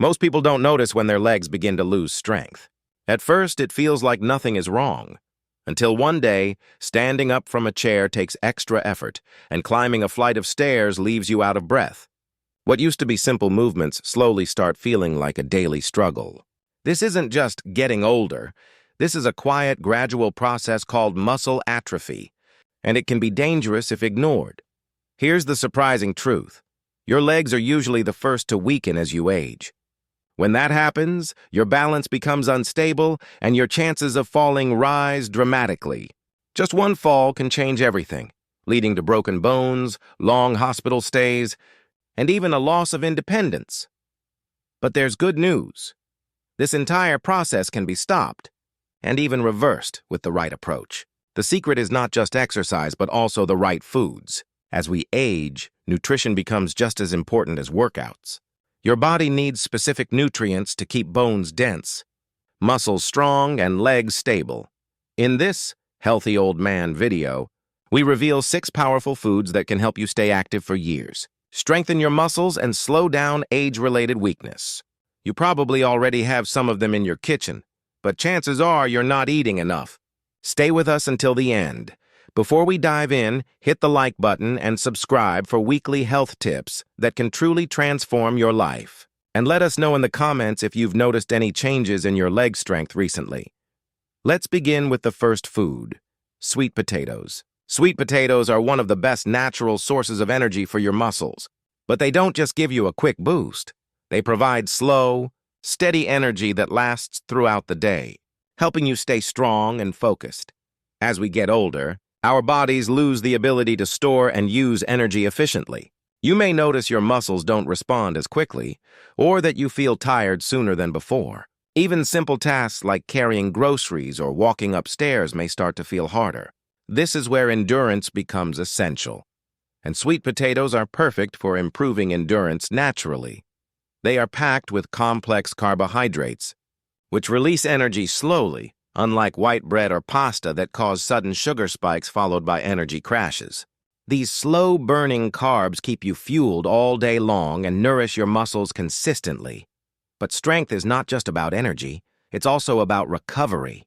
Most people don't notice when their legs begin to lose strength. At first, it feels like nothing is wrong, until one day, standing up from a chair takes extra effort, and climbing a flight of stairs leaves you out of breath. What used to be simple movements slowly start feeling like a daily struggle. This isn't just getting older. This is a quiet, gradual process called muscle atrophy, and it can be dangerous if ignored. Here's the surprising truth. Your legs are usually the first to weaken as you age. When that happens, your balance becomes unstable and your chances of falling rise dramatically. Just one fall can change everything, leading to broken bones, long hospital stays, and even a loss of independence. But there's good news. This entire process can be stopped, and even reversed with the right approach. The secret is not just exercise, but also the right foods. As we age, nutrition becomes just as important as workouts. Your body needs specific nutrients to keep bones dense, muscles strong, and legs stable. In this Healthy Old Man video, we reveal 6 powerful foods that can help you stay active for years, strengthen your muscles, and slow down age-related weakness. You probably already have some of them in your kitchen, but chances are you're not eating enough. Stay with us until the end. Before we dive in, hit the like button and subscribe for weekly health tips that can truly transform your life. And let us know in the comments if you've noticed any changes in your leg strength recently. Let's begin with the first food, sweet potatoes. Sweet potatoes are one of the best natural sources of energy for your muscles, but they don't just give you a quick boost. They provide slow, steady energy that lasts throughout the day, helping you stay strong and focused. As we get older, our bodies lose the ability to store and use energy efficiently. You may notice your muscles don't respond as quickly, or that you feel tired sooner than before. Even simple tasks like carrying groceries or walking upstairs may start to feel harder. This is where endurance becomes essential. And sweet potatoes are perfect for improving endurance naturally. They are packed with complex carbohydrates, which release energy slowly, unlike white bread or pasta that cause sudden sugar spikes followed by energy crashes. These slow-burning carbs keep you fueled all day long and nourish your muscles consistently. But strength is not just about energy, it's also about recovery.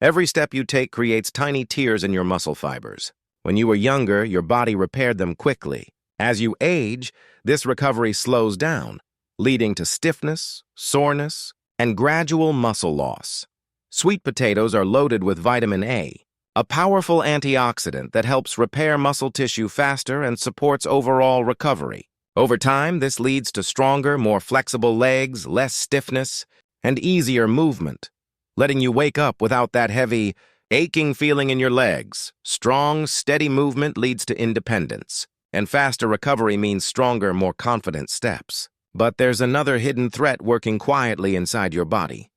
Every step you take creates tiny tears in your muscle fibers. When you were younger, your body repaired them quickly. As you age, this recovery slows down, leading to stiffness, soreness, and gradual muscle loss. Sweet potatoes are loaded with vitamin A, a powerful antioxidant that helps repair muscle tissue faster and supports overall recovery. Over time, this leads to stronger, more flexible legs, less stiffness, and easier movement, letting you wake up without that heavy, aching feeling in your legs. Strong, steady movement leads to independence, and faster recovery means stronger, more confident steps. But there's another hidden threat working quietly inside your body: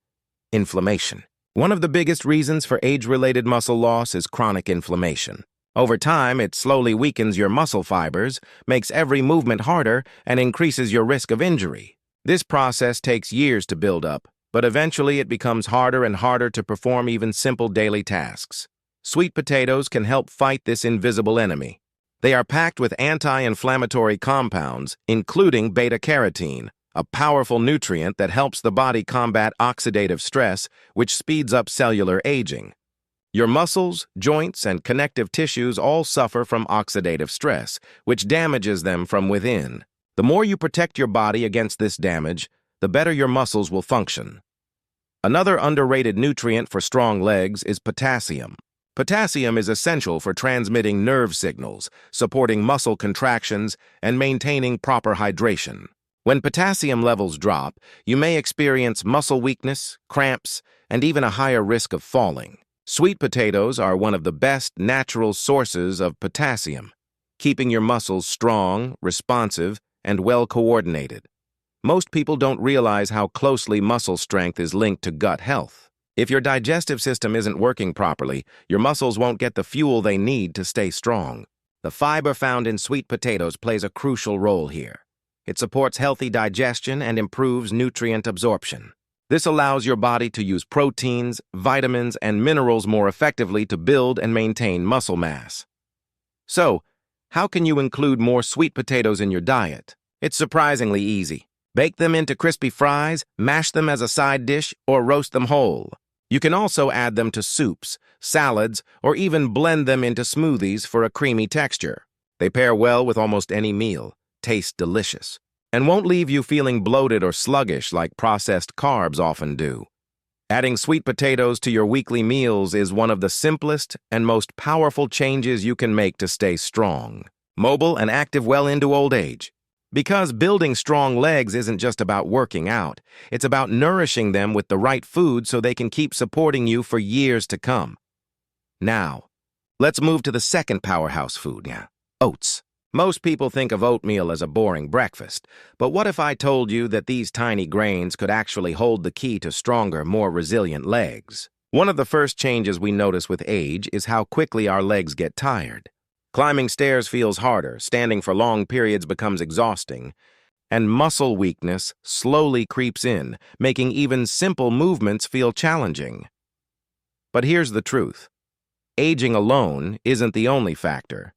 inflammation. One of the biggest reasons for age-related muscle loss is chronic inflammation. Over time, it slowly weakens your muscle fibers, makes every movement harder, and increases your risk of injury. This process takes years to build up, but eventually it becomes harder and harder to perform even simple daily tasks. Sweet potatoes can help fight this invisible enemy. They are packed with anti-inflammatory compounds, including beta-carotene, a powerful nutrient that helps the body combat oxidative stress, which speeds up cellular aging. Your muscles, joints, and connective tissues all suffer from oxidative stress, which damages them from within. The more you protect your body against this damage, the better your muscles will function. Another underrated nutrient for strong legs is potassium. Potassium is essential for transmitting nerve signals, supporting muscle contractions, and maintaining proper hydration. When potassium levels drop, you may experience muscle weakness, cramps, and even a higher risk of falling. Sweet potatoes are one of the best natural sources of potassium, keeping your muscles strong, responsive, and well-coordinated. Most people don't realize how closely muscle strength is linked to gut health. If your digestive system isn't working properly, your muscles won't get the fuel they need to stay strong. The fiber found in sweet potatoes plays a crucial role here. It supports healthy digestion and improves nutrient absorption. This allows your body to use proteins, vitamins, and minerals more effectively to build and maintain muscle mass. So, how can you include more sweet potatoes in your diet? It's surprisingly easy. Bake them into crispy fries, mash them as a side dish, or roast them whole. You can also add them to soups, salads, or even blend them into smoothies for a creamy texture. They pair well with almost any meal, taste delicious, and won't leave you feeling bloated or sluggish like processed carbs often do. Adding sweet potatoes to your weekly meals is one of the simplest and most powerful changes you can make to stay strong, mobile, and active well into old age. Because building strong legs isn't just about working out, it's about nourishing them with the right food so they can keep supporting you for years to come. Now, let's move to the second powerhouse food, oats. Most people think of oatmeal as a boring breakfast, but what if I told you that these tiny grains could actually hold the key to stronger, more resilient legs? One of the first changes we notice with age is how quickly our legs get tired. Climbing stairs feels harder, standing for long periods becomes exhausting, and muscle weakness slowly creeps in, making even simple movements feel challenging. But here's the truth. Aging alone isn't the only factor.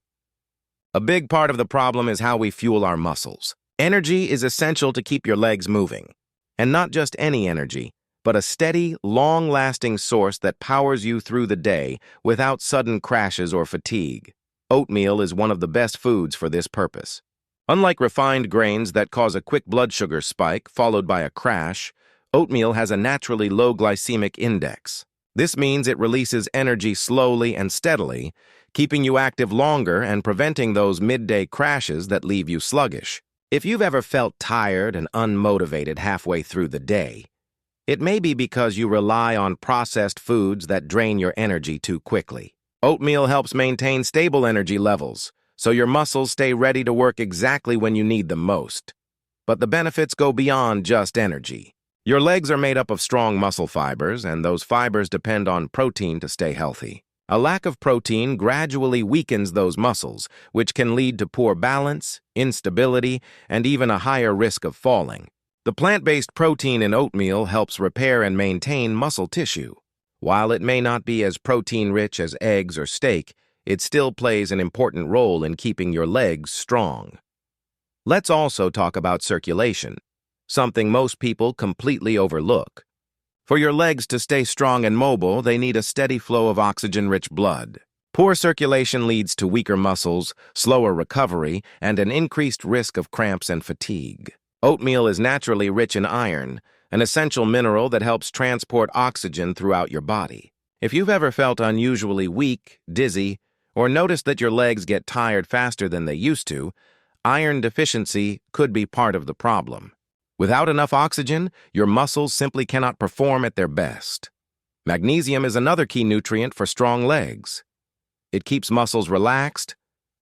A big part of the problem is how we fuel our muscles. Energy is essential to keep your legs moving. And not just any energy, but a steady, long-lasting source that powers you through the day without sudden crashes or fatigue. Oatmeal is one of the best foods for this purpose. Unlike refined grains that cause a quick blood sugar spike followed by a crash, oatmeal has a naturally low glycemic index. This means it releases energy slowly and steadily, keeping you active longer and preventing those midday crashes that leave you sluggish. If you've ever felt tired and unmotivated halfway through the day, it may be because you rely on processed foods that drain your energy too quickly. Oatmeal helps maintain stable energy levels, so your muscles stay ready to work exactly when you need them most. But the benefits go beyond just energy. Your legs are made up of strong muscle fibers, and those fibers depend on protein to stay healthy. A lack of protein gradually weakens those muscles, which can lead to poor balance, instability, and even a higher risk of falling. The plant-based protein in oatmeal helps repair and maintain muscle tissue. While it may not be as protein-rich as eggs or steak, it still plays an important role in keeping your legs strong. Let's also talk about circulation, something most people completely overlook. For your legs to stay strong and mobile, they need a steady flow of oxygen-rich blood. Poor circulation leads to weaker muscles, slower recovery, and an increased risk of cramps and fatigue. Oatmeal is naturally rich in iron, an essential mineral that helps transport oxygen throughout your body. If you've ever felt unusually weak, dizzy, or noticed that your legs get tired faster than they used to, iron deficiency could be part of the problem. Without enough oxygen, your muscles simply cannot perform at their best. Magnesium is another key nutrient for strong legs. It keeps muscles relaxed,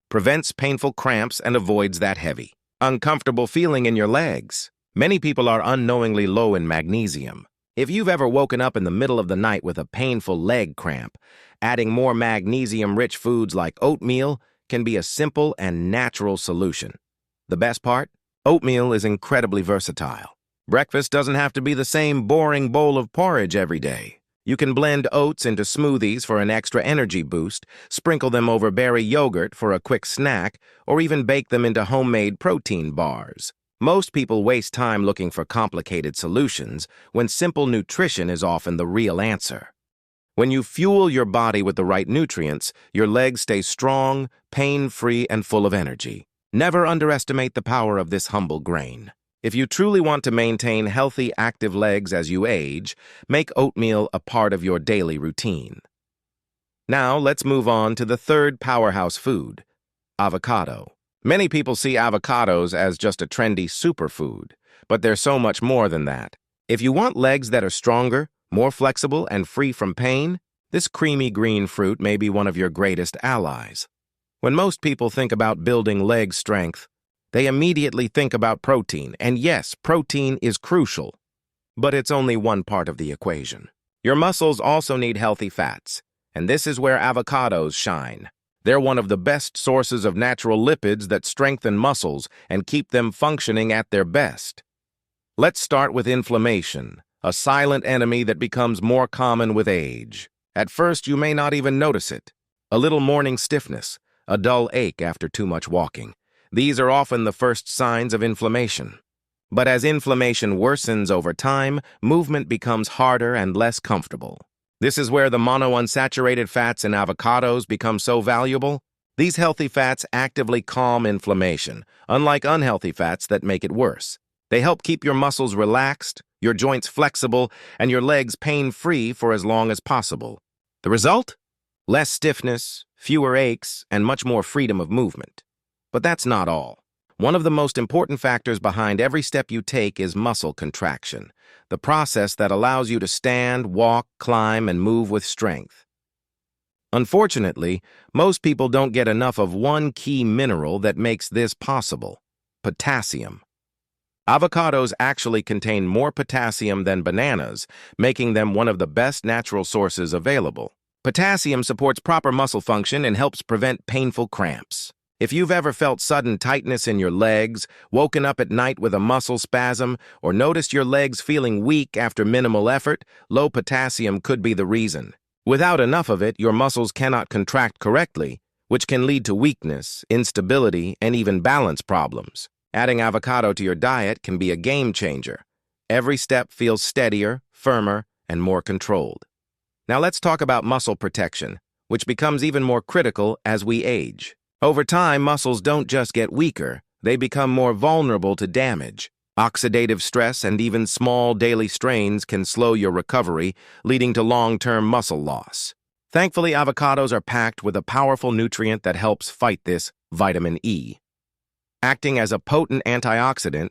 prevents painful cramps, and avoids that heavy, uncomfortable feeling in your legs. Many people are unknowingly low in magnesium. If you've ever woken up in the middle of the night with a painful leg cramp, adding more magnesium-rich foods like oatmeal can be a simple and natural solution. The best part? Oatmeal is incredibly versatile. Breakfast doesn't have to be the same boring bowl of porridge every day. You can blend oats into smoothies for an extra energy boost, sprinkle them over berry yogurt for a quick snack, or even bake them into homemade protein bars. Most people waste time looking for complicated solutions when simple nutrition is often the real answer. When you fuel your body with the right nutrients, your legs stay strong, pain-free, and full of energy. Never underestimate the power of this humble grain. If you truly want to maintain healthy, active legs as you age, make oatmeal a part of your daily routine. Now, let's move on to the third powerhouse food, avocado. Many people see avocados as just a trendy superfood, but they're so much more than that. If you want legs that are stronger, more flexible, and free from pain, this creamy green fruit may be one of your greatest allies. When most people think about building leg strength, they immediately think about protein, and yes, protein is crucial, but it's only one part of the equation. Your muscles also need healthy fats, and this is where avocados shine. They're one of the best sources of natural lipids that strengthen muscles and keep them functioning at their best. Let's start with inflammation, a silent enemy that becomes more common with age. At first, you may not even notice it. A little morning stiffness, a dull ache after too much walking. These are often the first signs of inflammation. But as inflammation worsens over time, movement becomes harder and less comfortable. This is where the monounsaturated fats in avocados become so valuable. These healthy fats actively calm inflammation, unlike unhealthy fats that make it worse. They help keep your muscles relaxed, your joints flexible, and your legs pain-free for as long as possible. The result? Less stiffness, fewer aches, and much more freedom of movement. But that's not all. One of the most important factors behind every step you take is muscle contraction, the process that allows you to stand, walk, climb, and move with strength. Unfortunately, most people don't get enough of one key mineral that makes this possible: potassium. Avocados actually contain more potassium than bananas, making them one of the best natural sources available. Potassium supports proper muscle function and helps prevent painful cramps. If you've ever felt sudden tightness in your legs, woken up at night with a muscle spasm, or noticed your legs feeling weak after minimal effort, low potassium could be the reason. Without enough of it, your muscles cannot contract correctly, which can lead to weakness, instability, and even balance problems. Adding avocado to your diet can be a game changer. Every step feels steadier, firmer, and more controlled. Now let's talk about muscle protection, which becomes even more critical as we age. Over time, muscles don't just get weaker, they become more vulnerable to damage. Oxidative stress and even small daily strains can slow your recovery, leading to long-term muscle loss. Thankfully, avocados are packed with a powerful nutrient that helps fight this: vitamin E. Acting as a potent antioxidant,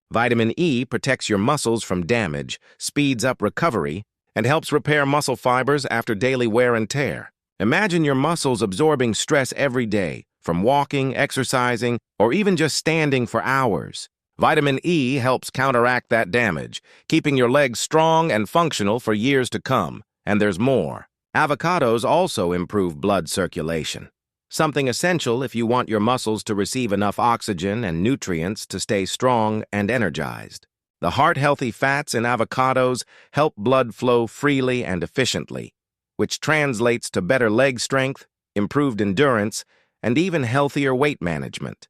vitamin E protects your muscles from damage, speeds up recovery, and helps repair muscle fibers after daily wear and tear. Imagine your muscles absorbing stress every day, from walking, exercising, or even just standing for hours. Vitamin E helps counteract that damage, keeping your legs strong and functional for years to come. And there's more. Avocados also improve blood circulation, something essential if you want your muscles to receive enough oxygen and nutrients to stay strong and energized. The heart-healthy fats in avocados help blood flow freely and efficiently, which translates to better leg strength, improved endurance, and even healthier weight management.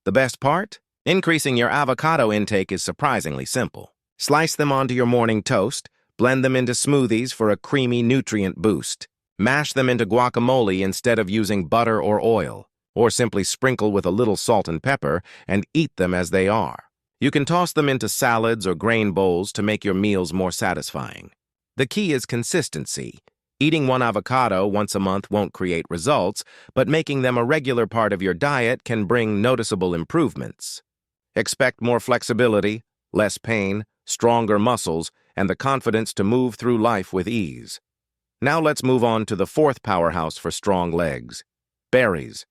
The best part? Increasing your avocado intake is surprisingly simple. Slice them onto your morning toast, blend them into smoothies for a creamy nutrient boost. Mash them into guacamole instead of using butter or oil, or simply sprinkle with a little salt and pepper and eat them as they are. You can toss them into salads or grain bowls to make your meals more satisfying. The key is consistency. Eating one avocado once a month won't create results, but making them a regular part of your diet can bring noticeable improvements. Expect more flexibility, less pain, stronger muscles, and the confidence to move through life with ease. Now let's move on to the fourth powerhouse for strong legs: berries.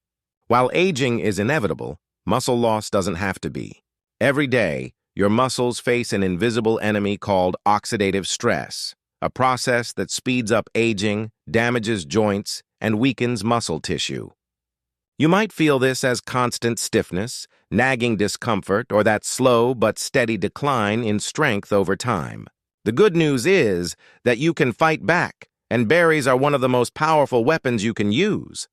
While aging is inevitable, muscle loss doesn't have to be. Every day, your muscles face an invisible enemy called oxidative stress, a process that speeds up aging, damages joints, and weakens muscle tissue. You might feel this as constant stiffness, nagging discomfort, or that slow but steady decline in strength over time. The good news is that you can fight back, and berries are one of the most powerful weapons you can use.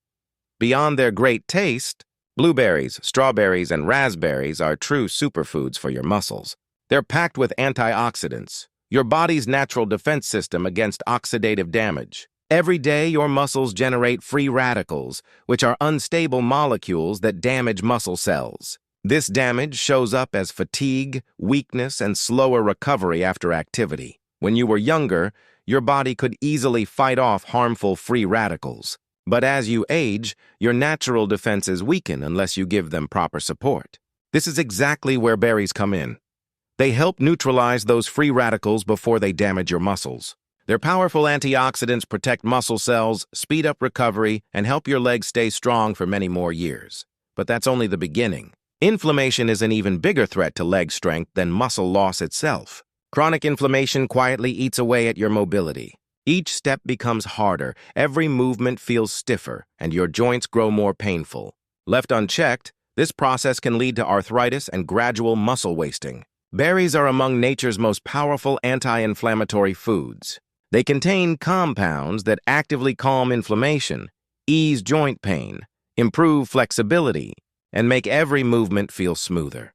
Beyond their great taste, blueberries, strawberries, and raspberries are true superfoods for your muscles. They're packed with antioxidants, your body's natural defense system against oxidative damage. Every day, your muscles generate free radicals, which are unstable molecules that damage muscle cells. This damage shows up as fatigue, weakness, and slower recovery after activity. When you were younger, your body could easily fight off harmful free radicals. But as you age, your natural defenses weaken unless you give them proper support. This is exactly where berries come in. They help neutralize those free radicals before they damage your muscles. Their powerful antioxidants protect muscle cells, speed up recovery, and help your legs stay strong for many more years. But that's only the beginning. Inflammation is an even bigger threat to leg strength than muscle loss itself. Chronic inflammation quietly eats away at your mobility. Each step becomes harder, every movement feels stiffer, and your joints grow more painful. Left unchecked, this process can lead to arthritis and gradual muscle wasting. Berries are among nature's most powerful anti-inflammatory foods. They contain compounds that actively calm inflammation, ease joint pain, improve flexibility, and make every movement feel smoother.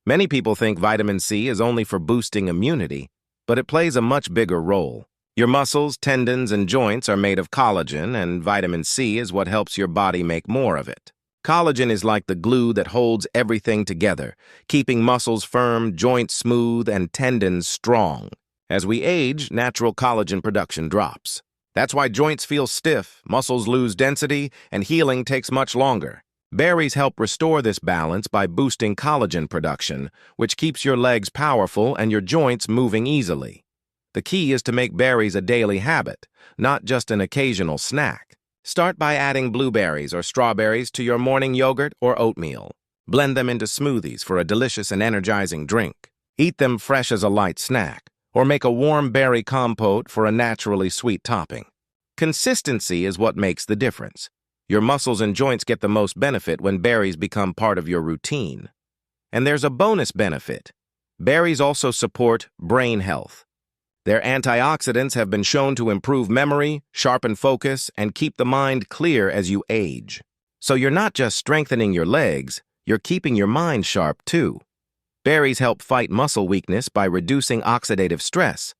Many people think vitamin C is only for boosting immunity, but it plays a much bigger role. Your muscles, tendons, and joints are made of collagen, and vitamin C is what helps your body make more of it. Collagen is like the glue that holds everything together, keeping muscles firm, joints smooth, and tendons strong. As we age, natural collagen production drops. That's why joints feel stiff, muscles lose density, and healing takes much longer. Berries help restore this balance by boosting collagen production, which keeps your legs powerful and your joints moving easily. The key is to make berries a daily habit, not just an occasional snack. Start by adding blueberries or strawberries to your morning yogurt or oatmeal. Blend them into smoothies for a delicious and energizing drink. Eat them fresh as a light snack, or make a warm berry compote for a naturally sweet topping. Consistency is what makes the difference. Your muscles and joints get the most benefit when berries become part of your routine. And there's a bonus benefit. Berries also support brain health. Their antioxidants have been shown to improve memory, sharpen focus, and keep the mind clear as you age. So you're not just strengthening your legs, you're keeping your mind sharp too. Berries help fight muscle weakness by reducing oxidative stress,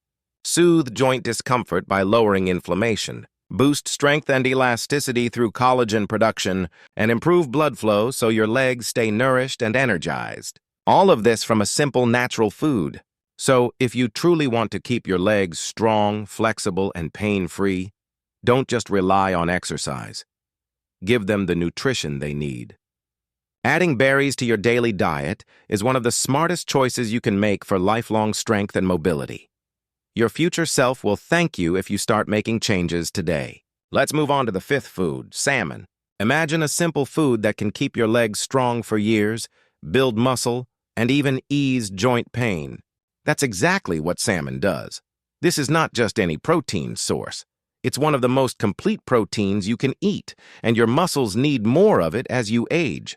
soothe joint discomfort by lowering inflammation, boost strength and elasticity through collagen production, and improve blood flow so your legs stay nourished and energized. All of this from a simple natural food. So, if you truly want to keep your legs strong, flexible, and pain-free, don't just rely on exercise. Give them the nutrition they need. Adding berries to your daily diet is one of the smartest choices you can make for lifelong strength and mobility. Your future self will thank you if you start making changes today. Let's move on to the fifth food, salmon. Imagine a simple food that can keep your legs strong for years, build muscle, and even ease joint pain. That's exactly what salmon does. This is not just any protein source. It's one of the most complete proteins you can eat, and your muscles need more of it as you age.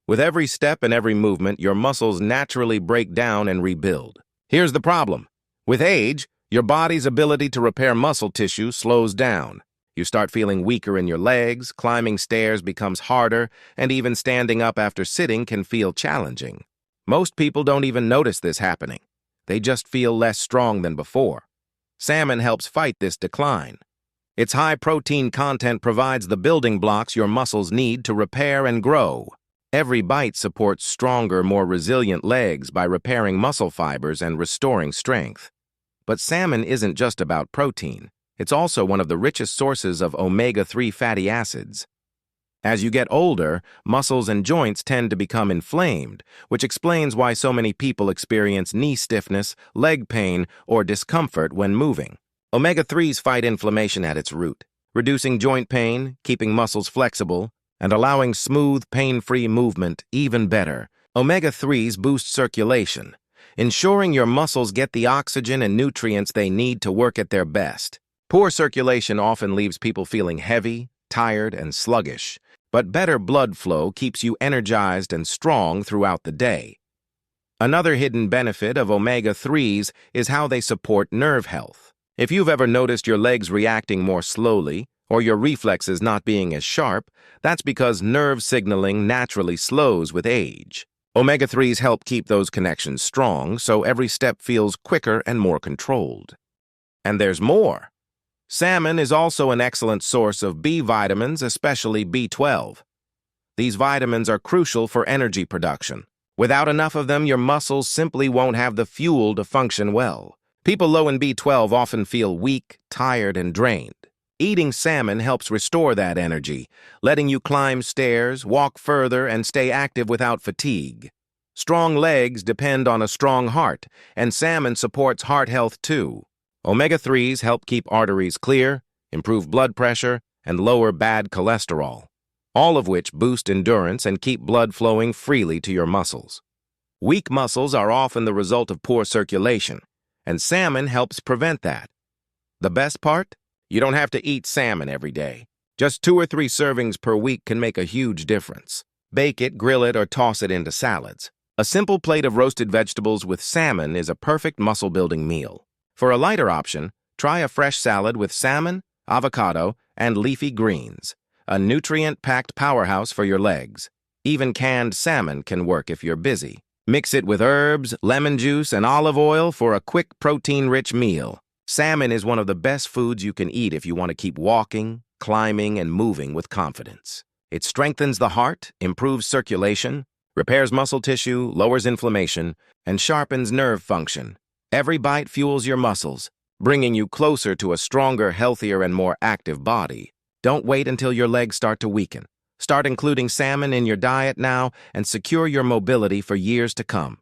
With every step and every movement, your muscles naturally break down and rebuild. Here's the problem. With age, your body's ability to repair muscle tissue slows down. You start feeling weaker in your legs, climbing stairs becomes harder, and even standing up after sitting can feel challenging. Most people don't even notice this happening. They just feel less strong than before. Salmon helps fight this decline. Its high protein content provides the building blocks your muscles need to repair and grow. Every bite supports stronger, more resilient legs by repairing muscle fibers and restoring strength. But salmon isn't just about protein. It's also one of the richest sources of omega-3 fatty acids. As you get older, muscles and joints tend to become inflamed, which explains why so many people experience knee stiffness, leg pain, or discomfort when moving. Omega-3s fight inflammation at its root, reducing joint pain, keeping muscles flexible, and allowing smooth, pain-free movement even better. Omega-3s boost circulation, ensuring your muscles get the oxygen and nutrients they need to work at their best. Poor circulation often leaves people feeling heavy, tired, and sluggish, but better blood flow keeps you energized and strong throughout the day. Another hidden benefit of omega-3s is how they support nerve health. If you've ever noticed your legs reacting more slowly, or your reflexes not being as sharp, that's because nerve signaling naturally slows with age. Omega-3s help keep those connections strong, so every step feels quicker and more controlled. And there's more. Salmon is also an excellent source of B vitamins, especially B12. These vitamins are crucial for energy production. Without enough of them, your muscles simply won't have the fuel to function well. People low in B12 often feel weak, tired, and drained. Eating salmon helps restore that energy, letting you climb stairs, walk further, and stay active without fatigue. Strong legs depend on a strong heart, and salmon supports heart health too. Omega-3s help keep arteries clear, improve blood pressure, and lower bad cholesterol, all of which boost endurance and keep blood flowing freely to your muscles. Weak muscles are often the result of poor circulation, and salmon helps prevent that. The best part? You don't have to eat salmon every day. Just 2 or 3 servings per week can make a huge difference. Bake it, grill it, or toss it into salads. A simple plate of roasted vegetables with salmon is a perfect muscle-building meal. For a lighter option, try a fresh salad with salmon, avocado, and leafy greens, a nutrient-packed powerhouse for your legs. Even canned salmon can work if you're busy. Mix it with herbs, lemon juice, and olive oil for a quick protein-rich meal. Salmon is one of the best foods you can eat if you want to keep walking, climbing, and moving with confidence. It strengthens the heart, improves circulation, repairs muscle tissue, lowers inflammation, and sharpens nerve function. Every bite fuels your muscles, bringing you closer to a stronger, healthier, and more active body. Don't wait until your legs start to weaken. Start including salmon in your diet now and secure your mobility for years to come.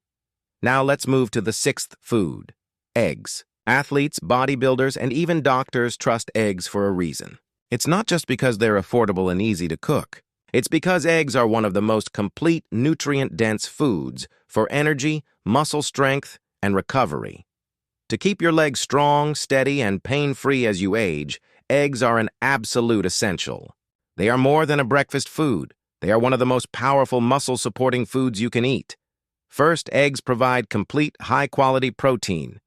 Now let's move to the sixth food: eggs. Athletes, bodybuilders, and even doctors trust eggs for a reason. It's not just because they're affordable and easy to cook. It's because eggs are one of the most complete, nutrient-dense foods for energy, muscle strength, and recovery. To keep your legs strong, steady, and pain-free as you age, eggs are an absolute essential. They are more than a breakfast food. They are one of the most powerful muscle-supporting foods you can eat. First, eggs provide complete, high-quality protein.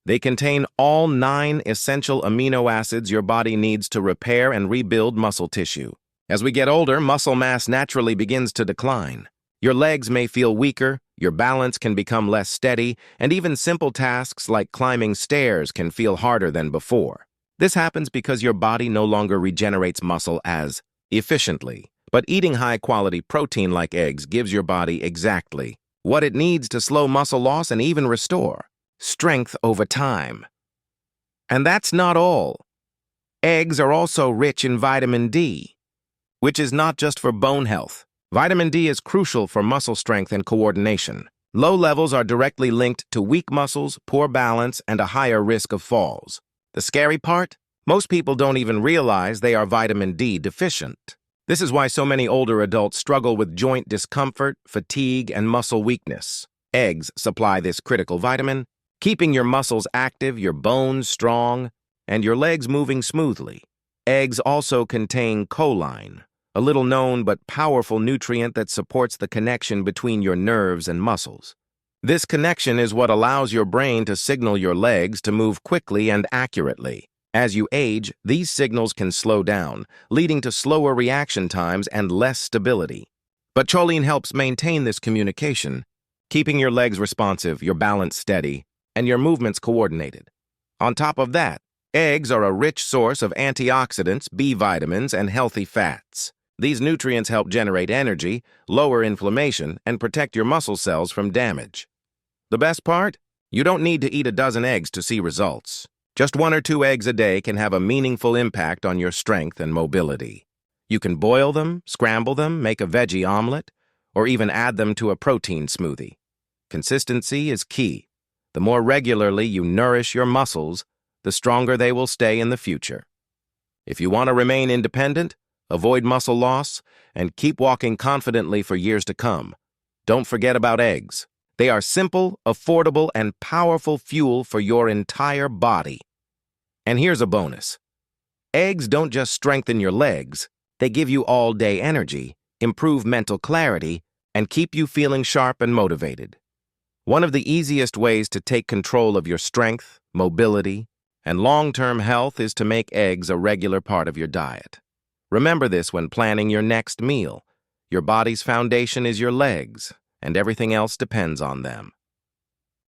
They contain all 9 essential amino acids your body needs to repair and rebuild muscle tissue. As we get older, muscle mass naturally begins to decline. Your legs may feel weaker, your balance can become less steady, and even simple tasks like climbing stairs can feel harder than before. This happens because your body no longer regenerates muscle as efficiently. But eating high-quality protein like eggs gives your body exactly what it needs to slow muscle loss and even restore strength over time. And that's not all. Eggs are also rich in vitamin D, which is not just for bone health. Vitamin D is crucial for muscle strength and coordination. Low levels are directly linked to weak muscles, poor balance, and a higher risk of falls. The scary part? Most people don't even realize they are vitamin D deficient. This is why so many older adults struggle with joint discomfort, fatigue, and muscle weakness. Eggs supply this critical vitamin, keeping your muscles active, your bones strong, and your legs moving smoothly. Eggs also contain choline, a little-known but powerful nutrient that supports the connection between your nerves and muscles. This connection is what allows your brain to signal your legs to move quickly and accurately. As you age, these signals can slow down, leading to slower reaction times and less stability. But choline helps maintain this communication, keeping your legs responsive, your balance steady, and your movements coordinated. On top of that, eggs are a rich source of antioxidants, B vitamins, and healthy fats. These nutrients help generate energy, lower inflammation, and protect your muscle cells from damage. The best part? You don't need to eat a dozen eggs to see results. Just 1 or 2 eggs a day can have a meaningful impact on your strength and mobility. You can boil them, scramble them, make a veggie omelet, or even add them to a protein smoothie. Consistency is key. The more regularly you nourish your muscles, the stronger they will stay in the future. If you want to remain independent, avoid muscle loss, and keep walking confidently for years to come, don't forget about eggs. They are simple, affordable, and powerful fuel for your entire body. And here's a bonus. Eggs don't just strengthen your legs, they give you all-day energy, improve mental clarity, and keep you feeling sharp and motivated. One of the easiest ways to take control of your strength, mobility, and long-term health is to make eggs a regular part of your diet. Remember this when planning your next meal. Your body's foundation is your legs, and everything else depends on them.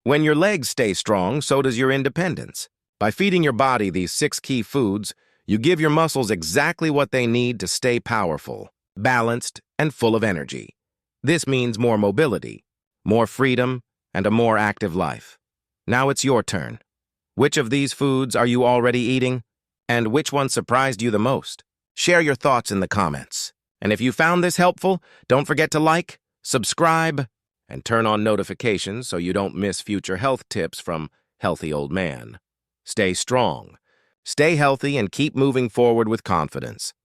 When your legs stay strong, so does your independence. By feeding your body these 6 key foods, you give your muscles exactly what they need to stay powerful, balanced, and full of energy. This means more mobility, more freedom, and a more active life. Now it's your turn. Which of these foods are you already eating? And which one surprised you the most? Share your thoughts in the comments. And if you found this helpful, don't forget to like, subscribe, and turn on notifications so you don't miss future health tips from Healthy Old Man. Stay strong, stay healthy, and keep moving forward with confidence.